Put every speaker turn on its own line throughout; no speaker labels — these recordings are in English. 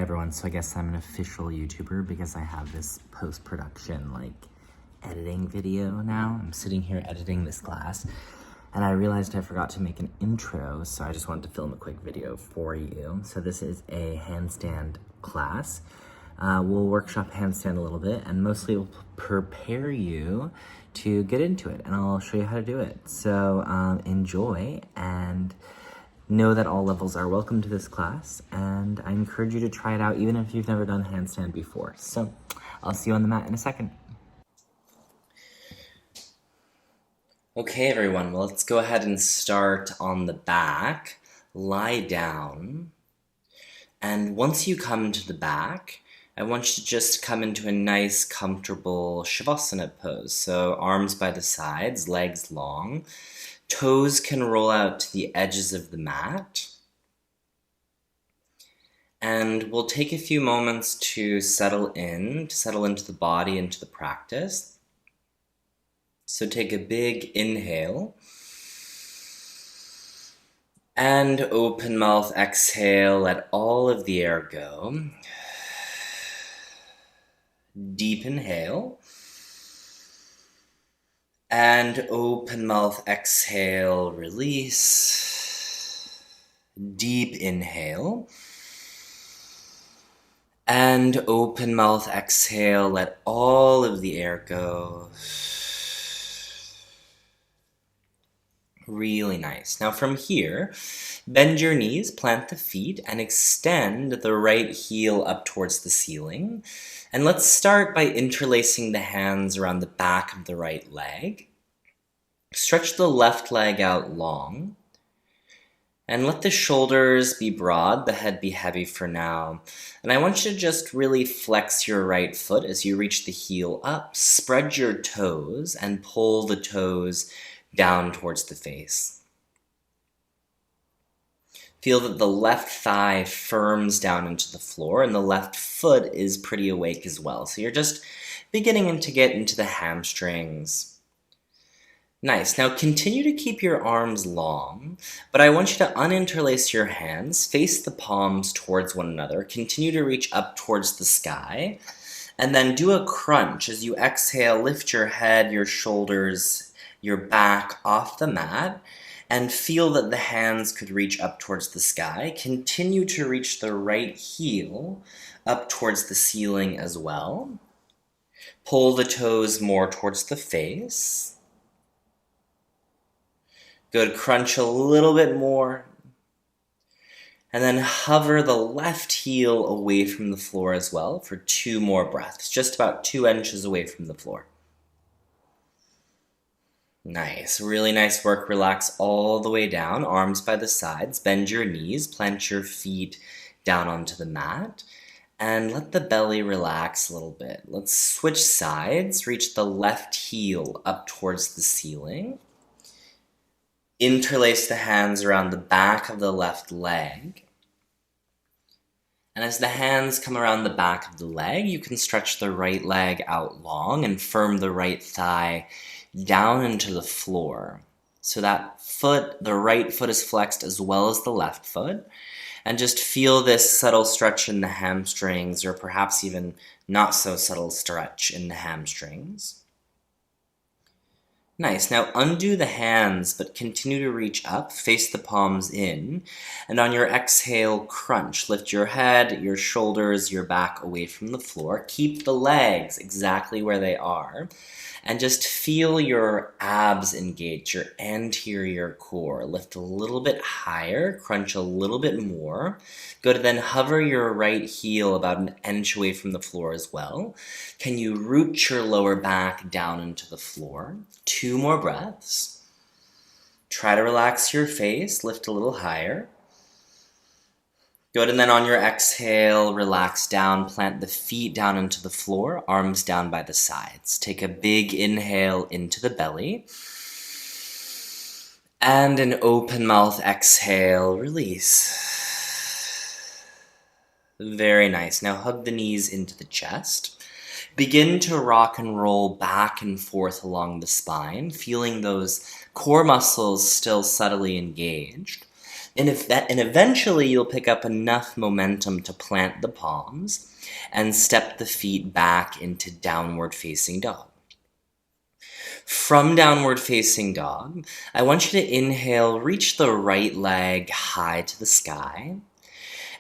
everyone, so I guess I'm an official YouTuber because I have this post-production, editing video now. I'm sitting here editing this class, and I realized I forgot to make an intro, so I just wanted to film a quick video for you. So this is a handstand class. We'll workshop handstand a little bit, and mostly we'll prepare you to get into it, and I'll show you how to do it. So enjoy, and know that all levels are welcome to this class, and I encourage you to try it out even if you've never done handstand before. So I'll see you on the mat in a second. Okay, everyone, well, let's go ahead and start on the back. Lie down, and once you come to the back, I want you to just come into a nice, comfortable Shavasana pose. So arms by the sides, legs long. Toes can roll out to the edges of the mat. And we'll take a few moments to settle into the body, into the practice. So take a big inhale. And open mouth exhale, let all of the air go. Deep inhale. And open mouth exhale, release. Deep inhale. And open mouth exhale, let all of the air go. Really nice. Now from here, bend your knees, plant the feet, and extend the right heel up towards the ceiling. And let's start by interlacing the hands around the back of the right leg. Stretch the left leg out long. And let the shoulders be broad, the head be heavy for now. And I want you to just really flex your right foot as you reach the heel up. Spread your toes and pull the toes down towards the face. Feel that the left thigh firms down into the floor and the left foot is pretty awake as well. So you're just beginning to get into the hamstrings. Nice. Now continue to keep your arms long, but I want you to uninterlace your hands, face the palms towards one another, continue to reach up towards the sky, and then do a crunch. As you exhale, lift your head, your shoulders, your back off the mat, and feel that the hands could reach up towards the sky. Continue to reach the right heel up towards the ceiling as well. Pull the toes more towards the face. Good, crunch a little bit more. And then hover the left heel away from the floor as well for 2 more breaths, just about 2 inches away from the floor. Nice, really nice work. Relax all the way down, arms by the sides, bend your knees, plant your feet down onto the mat, and let the belly relax a little bit. Let's switch sides, reach the left heel up towards the ceiling. Interlace the hands around the back of the left leg. And as the hands come around the back of the leg, you can stretch the right leg out long and firm the right thigh down into the floor. So that foot, the right foot is flexed as well as the left foot. And just feel this subtle stretch in the hamstrings, or perhaps even not so subtle stretch in the hamstrings. Nice. Now undo the hands, but continue to reach up, face the palms in, and on your exhale, crunch. Lift your head, your shoulders, your back away from the floor. Keep the legs exactly where they are, and just feel your abs engage, your anterior core. Lift a little bit higher, crunch a little bit more. Good, then hover your right heel about 1 inch away from the floor as well. Can you root your lower back down into the floor? 2 more breaths. Try to relax your face, lift a little higher. Good, and then on your exhale, relax down, plant the feet down into the floor, arms down by the sides. Take a big inhale into the belly. And an open mouth exhale, release. Very nice. Now hug the knees into the chest. Begin to rock and roll back and forth along the spine, feeling those core muscles still subtly engaged. And eventually you'll pick up enough momentum to plant the palms and step the feet back into downward facing dog. From downward facing dog, I want you to inhale, reach the right leg high to the sky,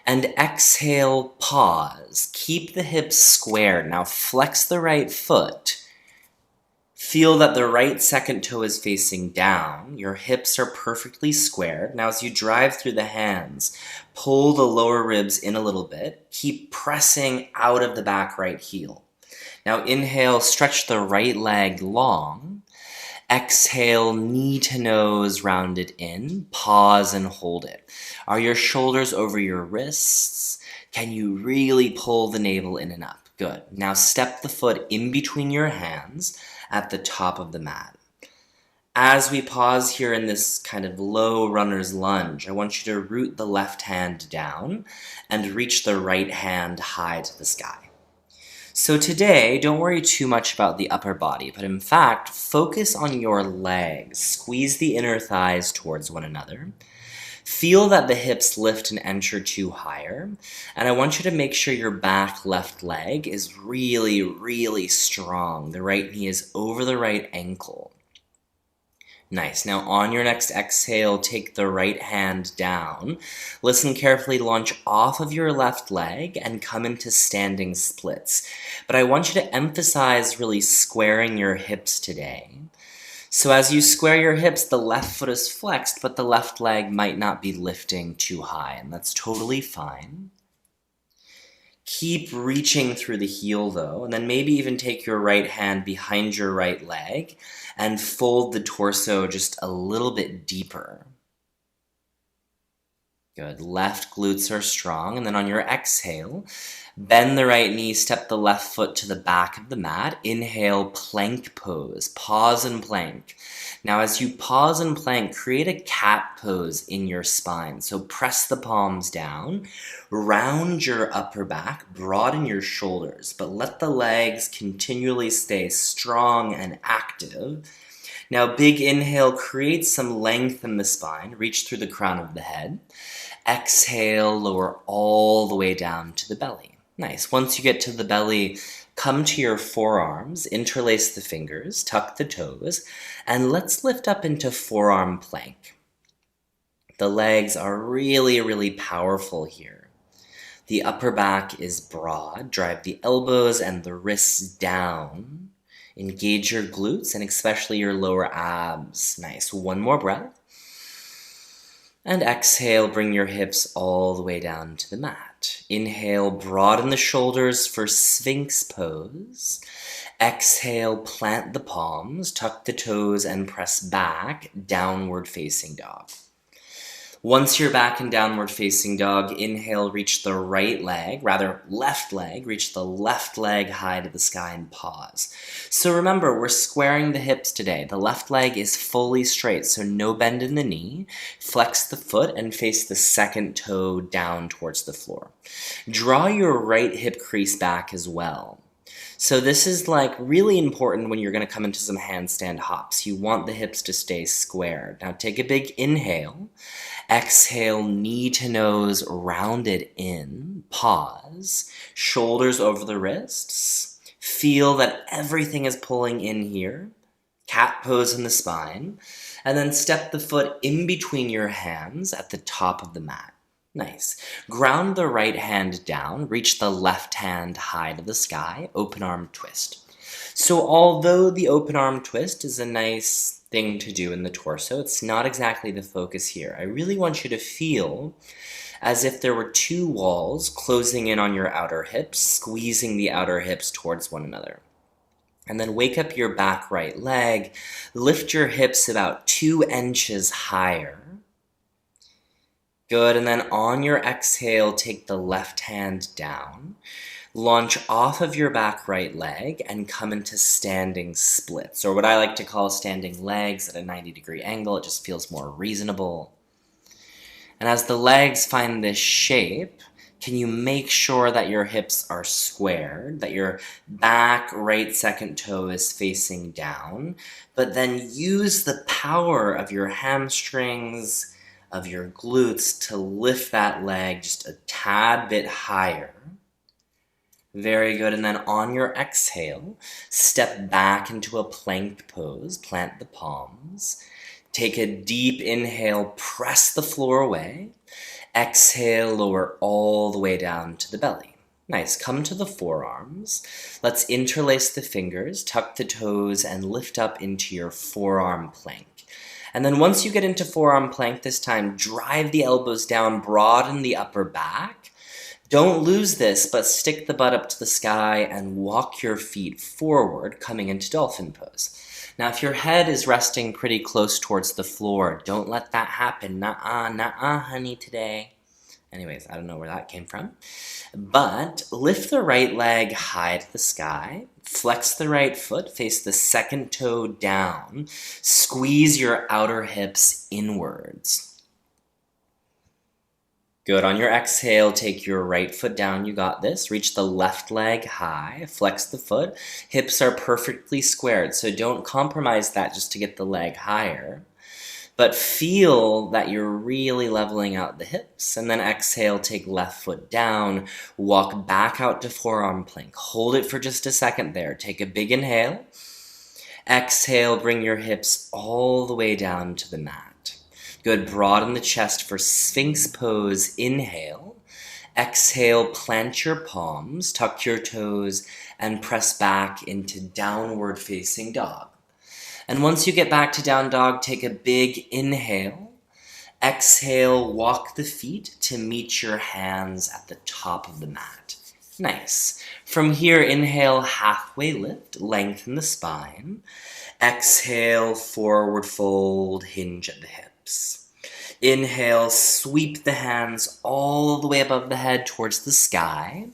and exhale, pause. Keep the hips squared. Now flex the right foot. Feel that the right second toe is facing down. Your hips are perfectly squared. Now as you drive through the hands, pull the lower ribs in a little bit. Keep pressing out of the back right heel. Now inhale, stretch the right leg long. Exhale, knee to nose, rounded in. Pause and hold it. Are your shoulders over your wrists? Can you really pull the navel in and up? Good. Now step the foot in between your hands at the top of the mat. As we pause here in this kind of low runner's lunge, I want you to root the left hand down and reach the right hand high to the sky. So today, don't worry too much about the upper body, but in fact, focus on your legs. Squeeze the inner thighs towards one another. Feel that the hips lift and enter to higher, and I want you to make sure your back left leg is really, really strong. The right knee is over the right ankle. Nice. Now on your next exhale, take the right hand down. Listen carefully, launch off of your left leg and come into standing splits. But I want you to emphasize really squaring your hips today. So as you square your hips, the left foot is flexed, but the left leg might not be lifting too high, and that's totally fine. Keep reaching through the heel though, and then maybe even take your right hand behind your right leg and fold the torso just a little bit deeper. Good. Left glutes are strong, and then on your exhale, bend the right knee, step the left foot to the back of the mat. Inhale, plank pose. Pause and plank. Now as you pause and plank, create a cat pose in your spine. So press the palms down, round your upper back, broaden your shoulders, but let the legs continually stay strong and active. Now big inhale, create some length in the spine, reach through the crown of the head. Exhale, lower all the way down to the belly. Nice. Once you get to the belly, come to your forearms, interlace the fingers, tuck the toes, and let's lift up into forearm plank. The legs are really, really powerful here. The upper back is broad. Drive the elbows and the wrists down. Engage your glutes and especially your lower abs. Nice. One more breath. And exhale, bring your hips all the way down to the mat. Inhale, broaden the shoulders for Sphinx pose. Exhale, plant the palms, tuck the toes, and press back, downward facing dog. Once you're back in downward facing dog, inhale, reach the right leg, rather left leg, reach the left leg high to the sky and pause. So remember, we're squaring the hips today. The left leg is fully straight, so no bend in the knee. Flex the foot and face the second toe down towards the floor. Draw your right hip crease back as well. So this is like really important when you're going to come into some handstand hops. You want the hips to stay squared. Now take a big inhale. Exhale, knee to nose, rounded in. Pause. Shoulders over the wrists. Feel that everything is pulling in here. Cat pose in the spine. And then step the foot in between your hands at the top of the mat. Nice. Ground the right hand down, reach the left hand high to the sky, open arm twist. So although the open arm twist is a nice thing to do in the torso, it's not exactly the focus here. I really want you to feel as if there were two walls closing in on your outer hips, squeezing the outer hips towards one another. And then wake up your back right leg, lift your hips about 2 inches higher. Good, and then on your exhale, take the left hand down, launch off of your back right leg, and come into standing splits, or what I like to call standing legs at a 90-degree angle. It just feels more reasonable. And as the legs find this shape, can you make sure that your hips are squared, that your back right second toe is facing down, but then use the power of your hamstrings, of your glutes to lift that leg just a tad bit higher. Very good. And then on your exhale, step back into a plank pose. Plant the palms. Take a deep inhale, press the floor away. Exhale, lower all the way down to the belly. Nice. Come to the forearms. Let's interlace the fingers, tuck the toes, and lift up into your forearm plank. And then once you get into forearm plank this time, drive the elbows down, broaden the upper back. Don't lose this, but stick the butt up to the sky and walk your feet forward, coming into Dolphin Pose. Now, if your head is resting pretty close towards the floor, don't let that happen. Nuh-uh, honey, today. Anyways, I don't know where that came from. But lift the right leg high to the sky. Flex the right foot, face the second toe down. Squeeze your outer hips inwards. Good. On your exhale, take your right foot down. You got this. Reach the left leg high. Flex the foot. Hips are perfectly squared, so don't compromise that just to get the leg higher. But feel that you're really leveling out the hips. And then exhale, take left foot down. Walk back out to forearm plank. Hold it for just a second there. Take a big inhale. Exhale, bring your hips all the way down to the mat. Good. Broaden the chest for Sphinx pose. Inhale. Exhale, plant your palms, tuck your toes, and press back into downward facing dog. And once you get back to down dog, take a big inhale. Exhale, walk the feet to meet your hands at the top of the mat. Nice. From here, inhale, halfway lift, lengthen the spine. Exhale, forward fold, hinge at the hips. Inhale, sweep the hands all the way above the head towards the sky.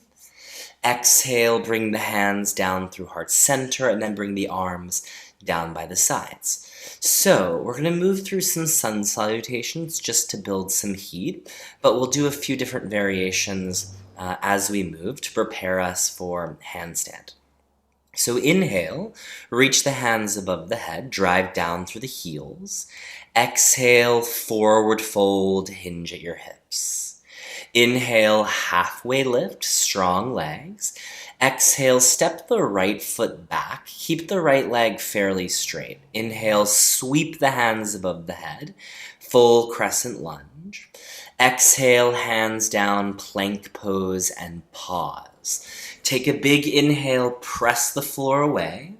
Exhale, bring the hands down through heart center, and then bring the arms down by the sides. So we're going to move through some sun salutations just to build some heat, but we'll do a few different variations as we move to prepare us for handstand. So inhale, reach the hands above the head, drive down through the heels. Exhale, forward fold, hinge at your hips. Inhale, halfway lift, strong legs. Exhale, step the right foot back. Keep the right leg fairly straight. Inhale, sweep the hands above the head. Full crescent lunge. Exhale, hands down, plank pose, and pause. Take a big inhale, press the floor away.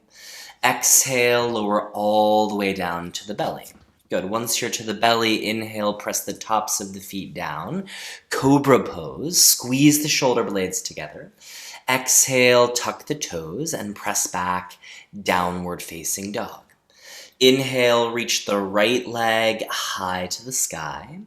Exhale, lower all the way down to the belly. Good. Once you're to the belly, inhale, press the tops of the feet down. Cobra pose. Squeeze the shoulder blades together. Exhale, tuck the toes and press back, downward facing dog. Inhale, reach the right leg high to the sky.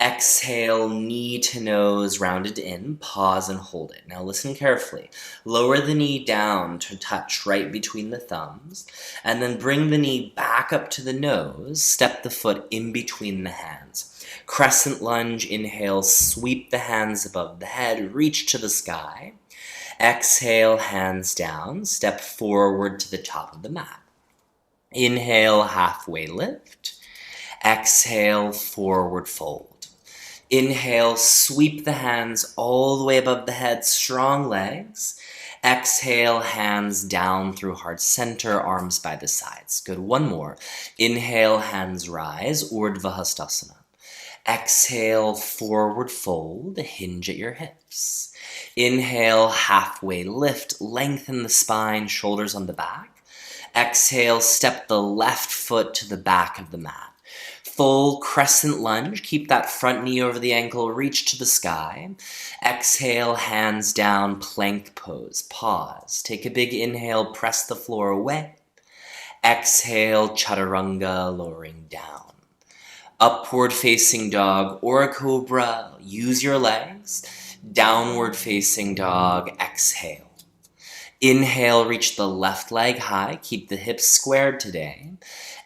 Exhale, knee to nose, rounded in, pause and hold it. Now listen carefully. Lower the knee down to touch right between the thumbs, and then bring the knee back up to the nose, step the foot in between the hands. Crescent lunge, inhale, sweep the hands above the head, reach to the sky. Exhale, hands down, step forward to the top of the mat. Inhale, halfway lift. Exhale, forward fold. Inhale, sweep the hands all the way above the head, strong legs. Exhale, hands down through heart center, arms by the sides. Good, one more. Inhale, hands rise, Urdhva Hastasana. Exhale, forward fold, hinge at your hips. Inhale, halfway lift, lengthen the spine, shoulders on the back. Exhale, step the left foot to the back of the mat. Full crescent lunge, keep that front knee over the ankle, reach to the sky. Exhale, hands down, plank pose, pause. Take a big inhale, press the floor away. Exhale, chaturanga, lowering down. Upward facing dog or a cobra, use your legs. Downward facing dog, exhale. Inhale, reach the left leg high, keep the hips squared today.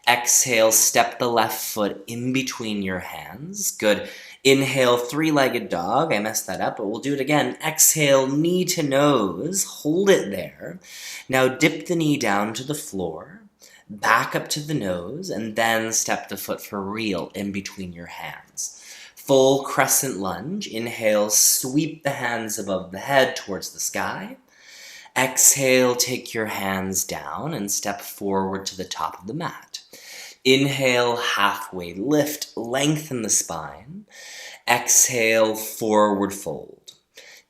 Exhale, step the left foot in between your hands. Good. Inhale, three-legged dog. I messed that up, but we'll do it again. Exhale, knee to nose. Hold it there. Now dip the knee down to the floor. Back up to the nose, and then step the foot for real in between your hands. Full crescent lunge. Inhale, sweep the hands above the head towards the sky. Exhale, take your hands down and step forward to the top of the mat. Inhale, halfway lift, lengthen the spine. Exhale, forward fold.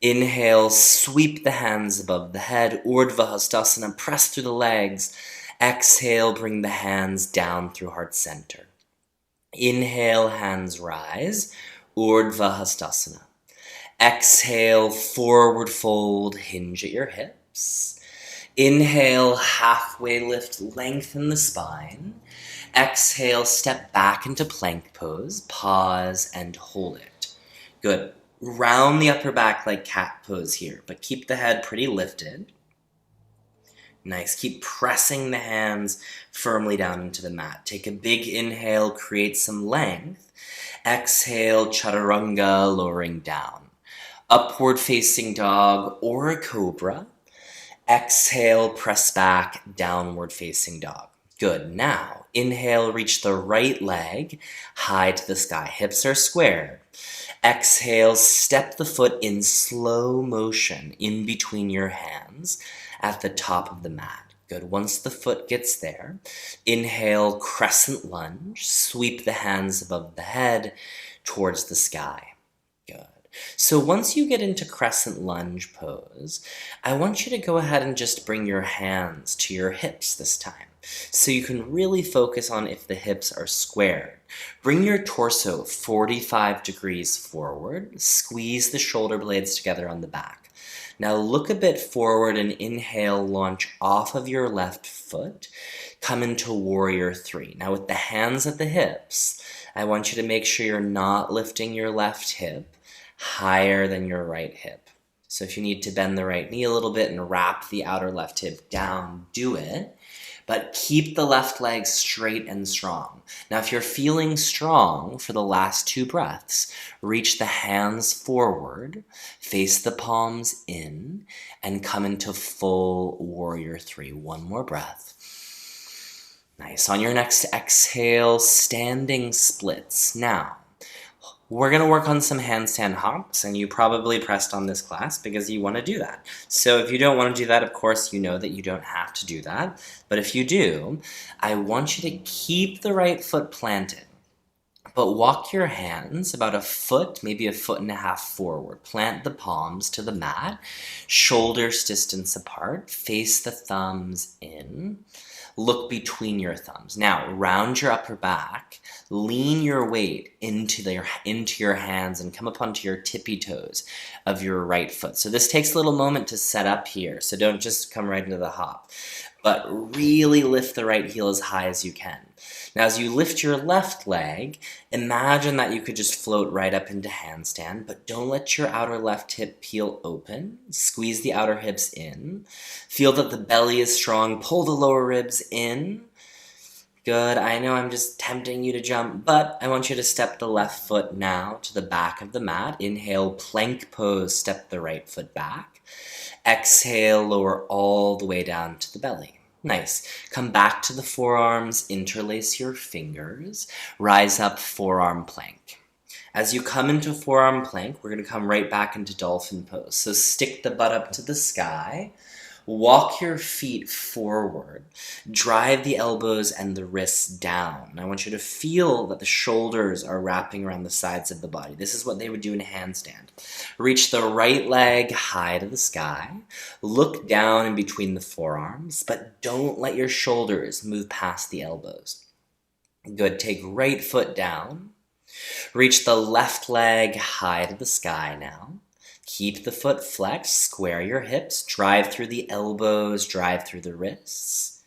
Inhale, sweep the hands above the head, Urdhva Hastasana, press through the legs. Exhale, bring the hands down through heart center. Inhale, hands rise, Urdhva Hastasana. Exhale, forward fold, hinge at your hips. Inhale, halfway lift, lengthen the spine. Exhale, step back into plank pose, pause and hold it. Good. Round the upper back like cat pose here, but keep the head pretty lifted. Nice. Keep pressing the hands firmly down into the mat. Take a big inhale, create some length. Exhale, chaturanga, lowering down. Upward facing dog or a cobra. Exhale, press back, downward facing dog. Good. Now, inhale, reach the right leg high to the sky. Hips are squared. Exhale, step the foot in slow motion in between your hands at the top of the mat. Good. Once the foot gets there, inhale, crescent lunge. Sweep the hands above the head towards the sky. Good. So once you get into crescent lunge pose, I want you to go ahead and just bring your hands to your hips this time, so you can really focus on if the hips are squared. Bring your torso 45 degrees forward. Squeeze the shoulder blades together on the back. Now look a bit forward and inhale, launch off of your left foot. Come into warrior three. Now with the hands at the hips, I want you to make sure you're not lifting your left hip higher than your right hip. So if you need to bend the right knee a little bit and wrap the outer left hip down, do it. But keep the left leg straight and strong. Now, if you're feeling strong for the last 2 breaths, reach the hands forward, face the palms in, and come into full warrior three. 1 more breath. Nice. On your next exhale, standing splits. Now, we're going to work on some handstand hops, and you probably pressed on this class because you want to do that. So if you don't want to do that, of course, you know that you don't have to do that. But if you do, I want you to keep the right foot planted, but walk your hands about 1 foot, maybe 1.5 foot forward. Plant the palms to the mat, shoulders distance apart, face the thumbs in. Look between your thumbs. Now, round your upper back, lean your weight into your hands and come up onto your tippy toes of your right foot. So this takes a little moment to set up here, so don't just come right into the hop, but really lift the right heel as high as you can. Now, as you lift your left leg, imagine that you could just float right up into handstand, but don't let your outer left hip peel open. Squeeze the outer hips in. Feel that the belly is strong. Pull the lower ribs in. Good. I know I'm just tempting you to jump, but I want you to step the left foot now to the back of the mat. Inhale, plank pose, step the right foot back. Exhale, lower all the way down to the belly. Nice. Come back to the forearms, interlace your fingers, rise up, forearm plank. As you come into forearm plank, we're going to come right back into dolphin pose. So stick the butt up to the sky, walk your feet forward, drive the elbows and the wrists down. I want you to feel that the shoulders are wrapping around the sides of the body. This is what they would do in a handstand. Reach the right leg high to the sky. Look down in between the forearms, but don't let your shoulders move past the elbows. Good. Take right foot down. Reach the left leg high to the sky now. Keep the foot flexed, square your hips, drive through the elbows, drive through the wrists.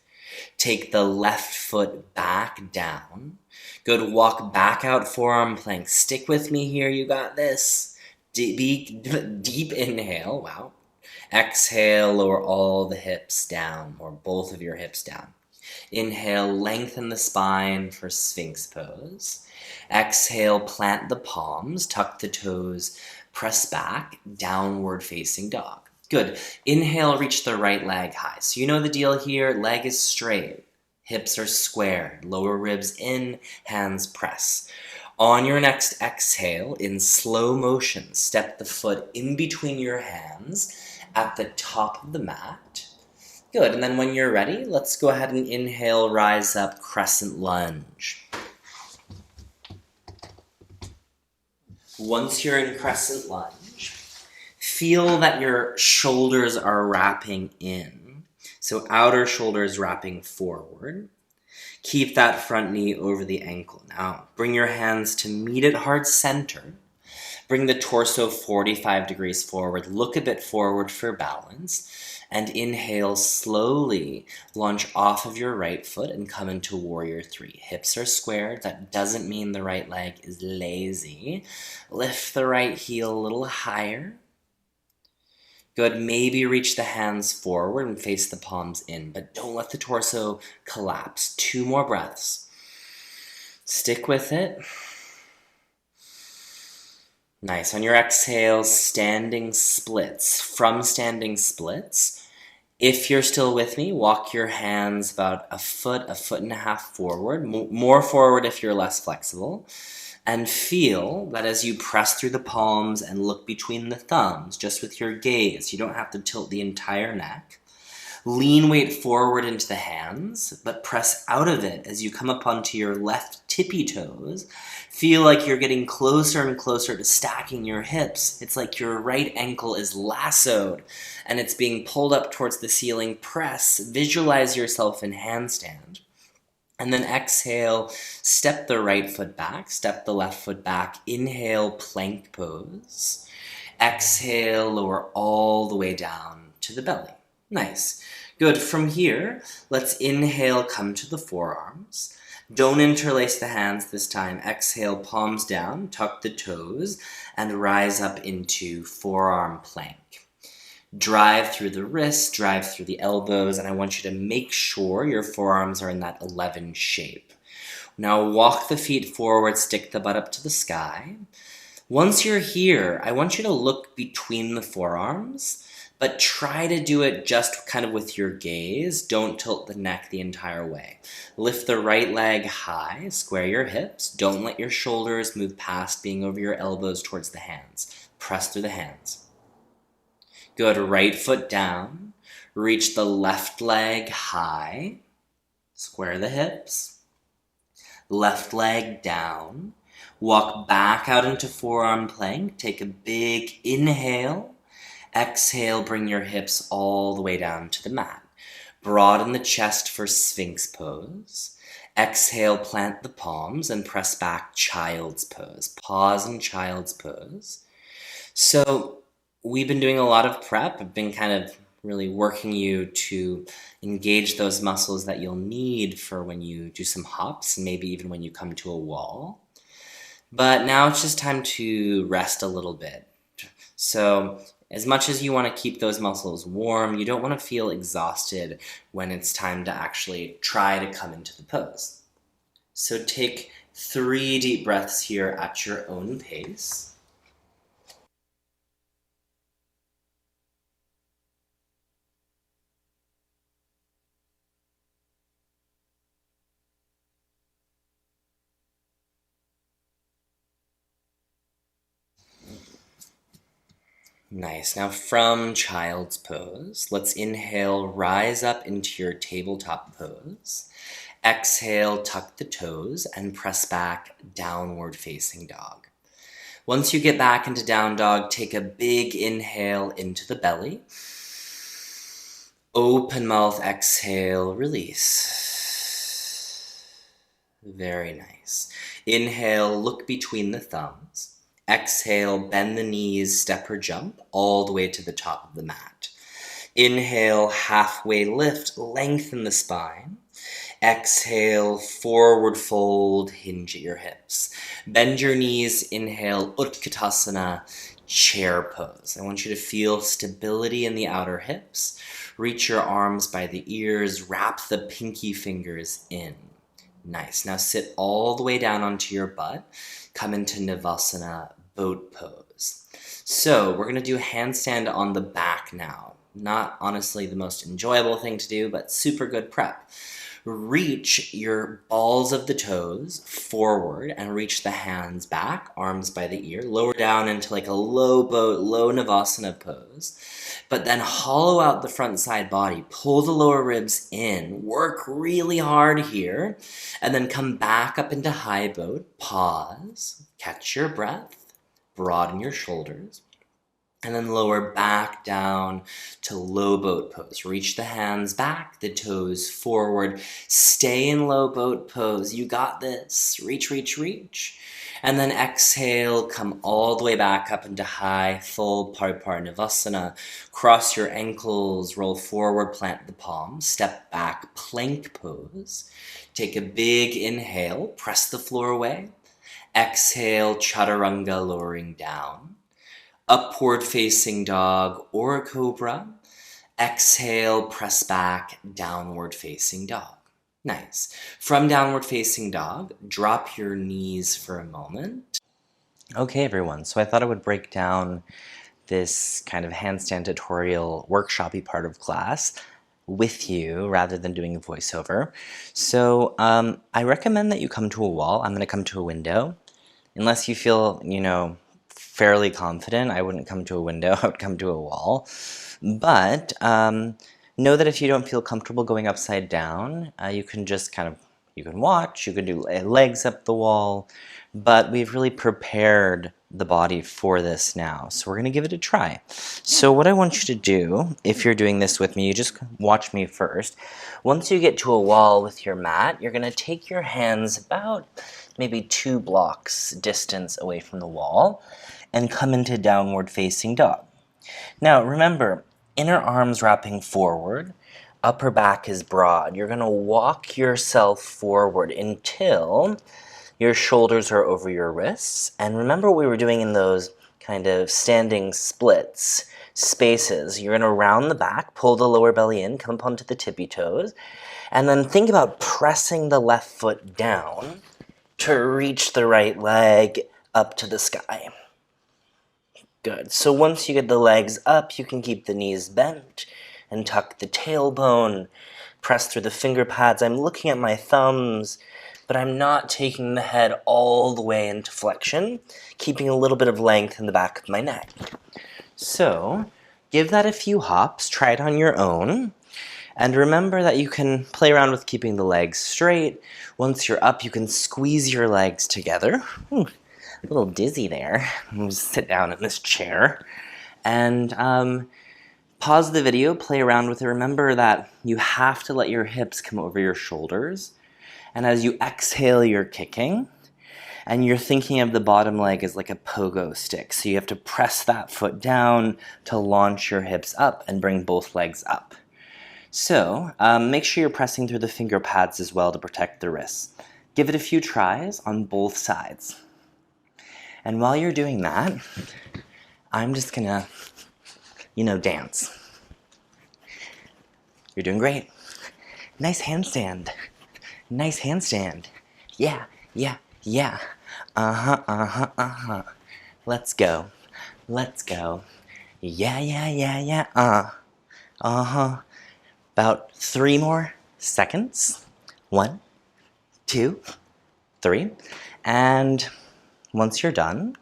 Take the left foot back down. Good. Walk back out, forearm plank. Stick with me here. You got this. Deep inhale. Wow. Exhale, lower all the hips down, or both of your hips down. Inhale, lengthen the spine for Sphinx pose. Exhale, plant the palms, tuck the toes, press back, downward facing dog. Good. Inhale, reach the right leg high. So you know the deal here. Leg is straight. Hips are squared. Lower ribs in, hands press. On your next exhale, in slow motion, step the foot in between your hands at the top of the mat. Good, and then when you're ready, let's go ahead and inhale, rise up, Crescent Lunge. Once you're in Crescent Lunge, feel that your shoulders are wrapping in. So outer shoulders wrapping forward. Keep that front knee over the ankle. Now, bring your hands to meet at heart center. Bring the torso 45 degrees forward. Look a bit forward for balance. And inhale slowly. Launch off of your right foot and come into Warrior 3. Hips are squared. That doesn't mean the right leg is lazy. Lift the right heel a little higher. Good, maybe reach the hands forward and face the palms in, but don't let the torso collapse. 2 more breaths. Stick with it. Nice. On your exhale, standing splits. From standing splits, if you're still with me, walk your hands about a foot and a half forward. More forward if you're less flexible. And feel that as you press through the palms and look between the thumbs, just with your gaze, you don't have to tilt the entire neck. Lean weight forward into the hands, but press out of it as you come up onto your left tippy toes. Feel like you're getting closer and closer to stacking your hips. It's like your right ankle is lassoed and it's being pulled up towards the ceiling. Press, visualize yourself in handstand. And then exhale, step the right foot back, step the left foot back. Inhale, plank pose. Exhale, lower all the way down to the belly. Nice. Good. From here, let's inhale, come to the forearms. Don't interlace the hands this time. Exhale, palms down, tuck the toes, and rise up into forearm plank. Drive through the wrists, drive through the elbows, and I want you to make sure your forearms are in that 11 shape. Now walk the feet forward, stick the butt up to the sky. Once you're here, I want you to look between the forearms, but try to do it just kind of with your gaze. Don't tilt the neck the entire way. Lift the right leg high, square your hips. Don't let your shoulders move past being over your elbows towards the hands. Press through the hands. Good, right foot down, reach the left leg high, square the hips, left leg down, walk back out into forearm plank, take a big inhale, exhale, bring your hips all the way down to the mat. Broaden the chest for Sphinx pose. Exhale, plant the palms and press back, Child's pose. Pause in Child's pose. So, we've been doing a lot of prep. I've been kind of really working you to engage those muscles that you'll need for when you do some hops and maybe even when you come to a wall. But now it's just time to rest a little bit. So as much as you want to keep those muscles warm, you don't want to feel exhausted when it's time to actually try to come into the pose. So take 3 deep breaths here at your own pace. Nice. Now from Child's Pose, let's inhale, rise up into your tabletop pose. Exhale, tuck the toes and press back, downward facing dog. Once you get back into down dog, take a big inhale into the belly. Open mouth, exhale, release. Very nice. Inhale, look between the thumbs. Exhale, bend the knees, step or jump all the way to the top of the mat. Inhale, halfway lift, lengthen the spine. Exhale, forward fold, hinge at your hips. Bend your knees, inhale, Utkatasana, chair pose. I want you to feel stability in the outer hips. Reach your arms by the ears, wrap the pinky fingers in. Nice. Now sit all the way down onto your butt. Come into Navasana, boat pose. So we're going to do handstand on the back now. Not honestly the most enjoyable thing to do, but super good prep. Reach your balls of the toes forward and reach the hands back, arms by the ear, lower down into like a low boat, low Navasana pose. But then hollow out the front side body, pull the lower ribs in, work really hard here, and then come back up into high boat, pause, catch your breath, broaden your shoulders, and then lower back down to low boat pose. Reach the hands back, the toes forward. Stay in low boat pose. You got this. Reach, reach, reach. And then exhale, come all the way back up into high, full Navasana. Cross your ankles, roll forward, plant the palms. Step back, plank pose. Take a big inhale, press the floor away. Exhale, chaturanga, lowering down. Upward facing dog or cobra. Exhale, press back, downward facing dog. Nice. From downward facing dog, drop your knees for a moment. Okay, everyone, so I thought I would break down this kind of handstand tutorial workshop-y part of class with you rather than doing a voiceover. So I recommend that you come to a wall. I'm going to come to a window. Unless you feel, fairly confident, I wouldn't come to a window, I would come to a wall. But know that if you don't feel comfortable going upside down, you can just you can watch, you can do legs up the wall, but we've really prepared the body for this now. So we're going to give it a try. So what I want you to do, if you're doing this with me, you just watch me first. Once you get to a wall with your mat, you're going to take your hands about maybe 2 blocks distance away from the wall and come into downward facing dog. Now remember, inner arms wrapping forward, upper back is broad. You're going to walk yourself forward until your shoulders are over your wrists. And remember what we were doing in those kind of standing splits, spaces. You're going to round the back, pull the lower belly in, come up onto the tippy toes, and then think about pressing the left foot down to reach the right leg up to the sky. Good. So once you get the legs up, you can keep the knees bent and tuck the tailbone. Press through the finger pads. I'm looking at my thumbs, but I'm not taking the head all the way into flexion, keeping a little bit of length in the back of my neck. So give that a few hops. Try it on your own. And remember that you can play around with keeping the legs straight. Once you're up, you can squeeze your legs together. Ooh, a little dizzy there. I'll just sit down in this chair. And pause the video, play around with it. Remember that you have to let your hips come over your shoulders. And as you exhale, you're kicking. And you're thinking of the bottom leg as like a pogo stick. So you have to press that foot down to launch your hips up and bring both legs up. So make sure you're pressing through the finger pads as well to protect the wrists. Give it a few tries on both sides. And while you're doing that, I'm just gonna, dance. You're doing great. Nice handstand. Nice handstand. Yeah, yeah, yeah. Uh-huh, uh-huh, uh-huh. Let's go. Let's go. Yeah, yeah, yeah, yeah. Uh-huh. About 3 more seconds. 1, 2, 3. And once you're done,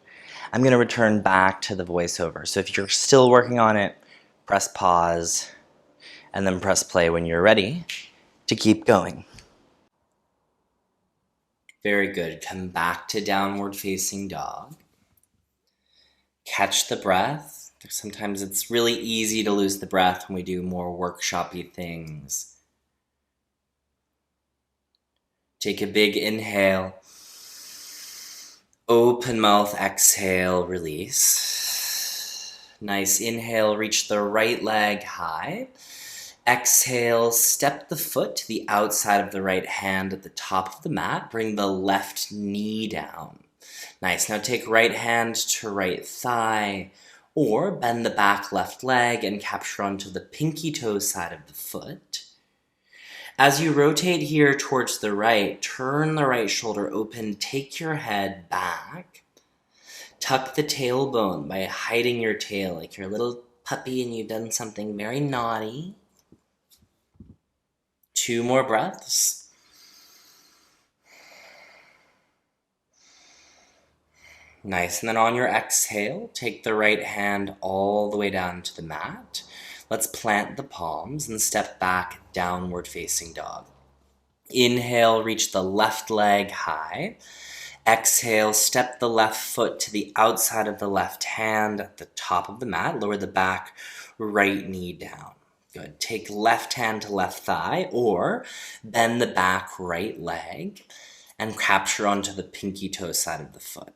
I'm going to return back to the voiceover. So if you're still working on it, press pause and then press play when you're ready to keep going. Very good. Come back to downward facing dog. Catch the breath. Sometimes it's really easy to lose the breath when we do more workshop-y things. Take a big inhale. Open mouth, exhale, release. Nice inhale, reach the right leg high. Exhale, step the foot to the outside of the right hand at the top of the mat. Bring the left knee down. Nice. Now take right hand to right thigh, or bend the back left leg and capture onto the pinky toe side of the foot. As you rotate here towards the right, turn the right shoulder open, take your head back. Tuck the tailbone by hiding your tail like you're a little puppy and you've done something very naughty. 2 more breaths. Nice. And then on your exhale, take the right hand all the way down to the mat. Let's plant the palms and step back, downward facing dog. Inhale, reach the left leg high. Exhale, step the left foot to the outside of the left hand at the top of the mat. Lower the back, right knee down. Good. Take left hand to left thigh or bend the back right leg and capture onto the pinky toe side of the foot.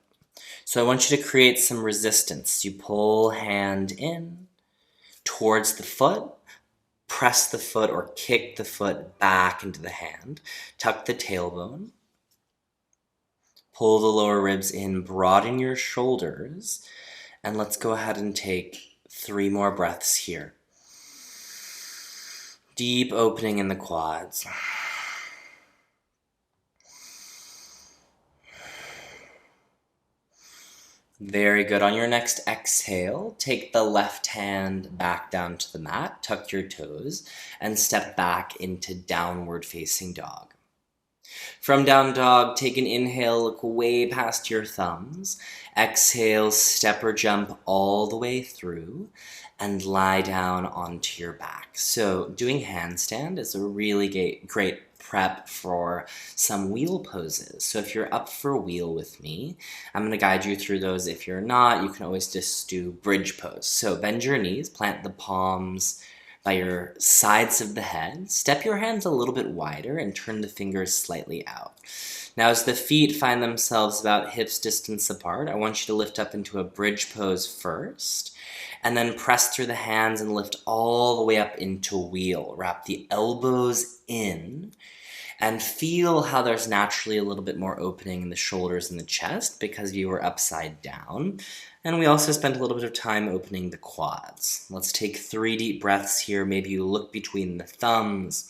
So I want you to create some resistance. You pull hand in towards the foot, press the foot or kick the foot back into the hand, tuck the tailbone, pull the lower ribs in, broaden your shoulders, and let's go ahead and take 3 more breaths here. Deep opening in the quads. Very good. On your next exhale, take the left hand back down to the mat, tuck your toes, and step back into downward facing dog. From down dog, take an inhale, look way past your thumbs. Exhale, step or jump all the way through and lie down onto your back. So doing handstand is a really great prep for some wheel poses. So if you're up for wheel with me, I'm going to guide you through those. If you're not, you can always just do bridge pose. So bend your knees, plant the palms by your sides of the head. Step your hands a little bit wider and turn the fingers slightly out. Now as the feet find themselves about hips distance apart, I want you to lift up into a bridge pose first, and then press through the hands and lift all the way up into wheel. Wrap the elbows in and feel how there's naturally a little bit more opening in the shoulders and the chest because you were upside down. And we also spent a little bit of time opening the quads. Let's take 3 deep breaths here. Maybe you look between the thumbs.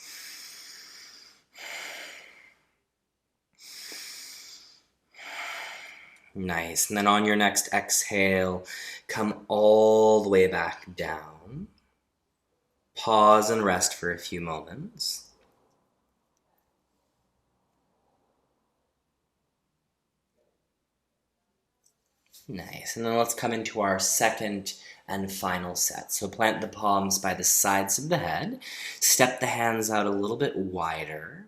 Nice. And then on your next exhale, come all the way back down. Pause and rest for a few moments. Nice. And then let's come into our second and final set. So plant the palms by the sides of the head. Step the hands out a little bit wider.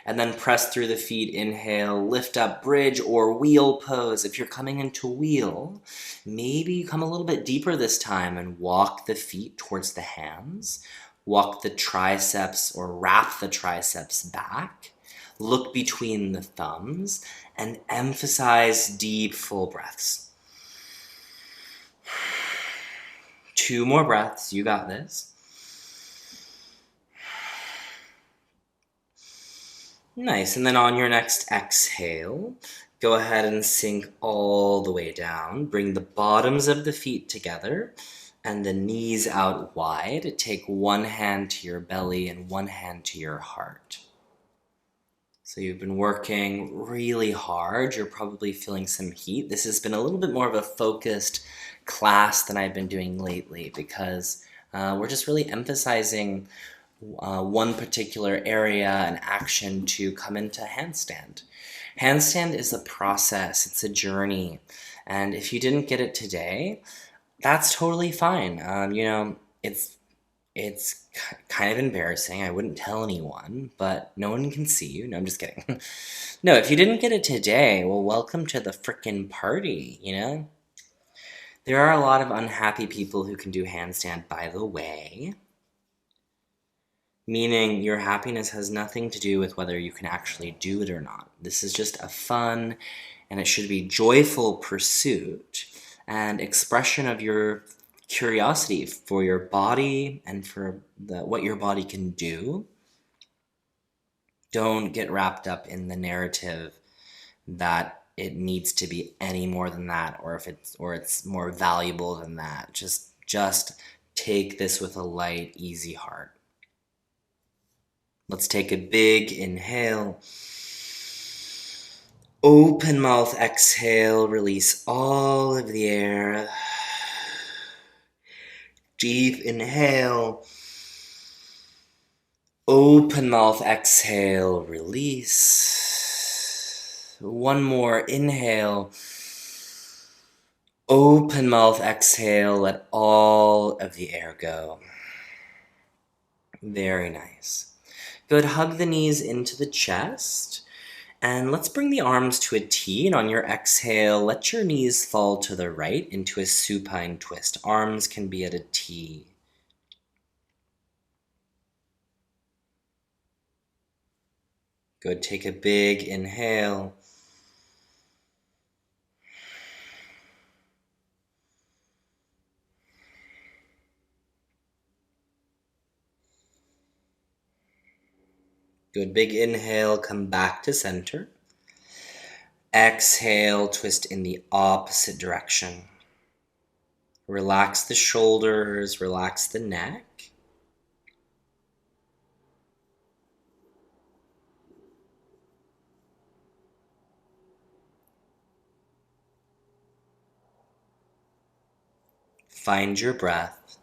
And then press through the feet. Inhale, lift up, bridge or wheel pose. If you're coming into wheel, maybe you come a little bit deeper this time and walk the feet towards the hands. Walk the triceps or wrap the triceps back. Look between the thumbs and emphasize deep, full breaths. 2 more breaths, you got this. Nice, and then on your next exhale, go ahead and sink all the way down. Bring the bottoms of the feet together and the knees out wide. Take 1 hand to your belly and 1 hand to your heart. So you've been working really hard. You're probably feeling some heat. This has been a little bit more of a focused class than I've been doing lately because we're just really emphasizing one particular area and action to come into handstand. Handstand is a process. It's a journey. And if you didn't get it today, that's totally fine. It's kind of embarrassing. I wouldn't tell anyone, but no one can see you. No, I'm just kidding. No, if you didn't get it today, well, welcome to the frickin' party, you know? There are a lot of unhappy people who can do handstand, by the way. Meaning your happiness has nothing to do with whether you can actually do it or not. This is just a fun, and it should be joyful pursuit and expression of your curiosity for your body and for what your body can do. Don't get wrapped up in the narrative that it needs to be any more than that, or it's more valuable than that. Just take this with a light, easy heart. Let's take a big inhale. Open mouth, exhale, release all of the air. Deep inhale. Open mouth, exhale, release. One more, inhale. Open mouth, exhale, let all of the air go. Very nice. Good, hug the knees into the chest. And let's bring the arms to a T, and on your exhale, let your knees fall to the right into a supine twist. Arms can be at a T. Good, take a big inhale. Good, big inhale, come back to center. Exhale, twist in the opposite direction. Relax the shoulders, relax the neck. Find your breath.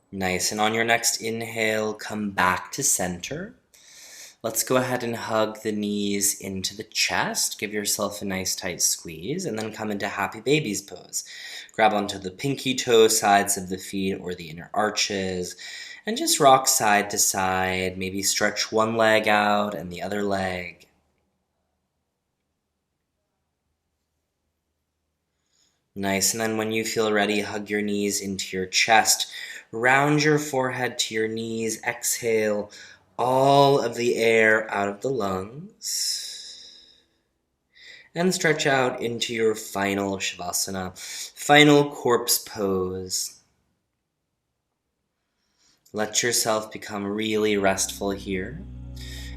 Nice, and on your next inhale, come back to center. Let's go ahead and hug the knees into the chest. Give yourself a nice tight squeeze, and then come into Happy Baby's pose. Grab onto the pinky toe sides of the feet or the inner arches, and just rock side to side. Maybe stretch one leg out and the other leg. Nice, and then when you feel ready, hug your knees into your chest. Round your forehead to your knees. Exhale all of the air out of the lungs. And stretch out into your final Shavasana, final corpse pose. Let yourself become really restful here.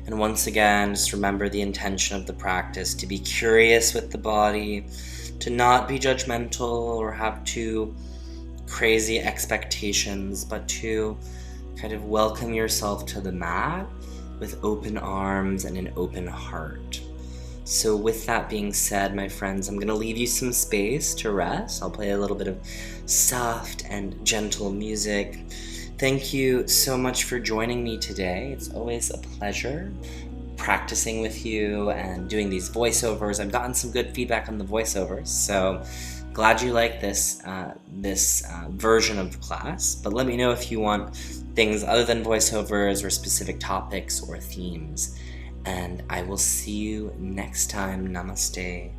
And once again, just remember the intention of the practice, to be curious with the body, to not be judgmental or have too crazy expectations, but to kind of welcome yourself to the mat with open arms and an open heart. So with that being said, my friends, I'm going to leave you some space to rest. I'll play a little bit of soft and gentle music. Thank you so much for joining me today. It's always a pleasure practicing with you and doing these voiceovers. I've gotten some good feedback on the voiceovers, so glad you like this version of the class. But let me know if you want things other than voiceovers or specific topics or themes. And I will see you next time. Namaste.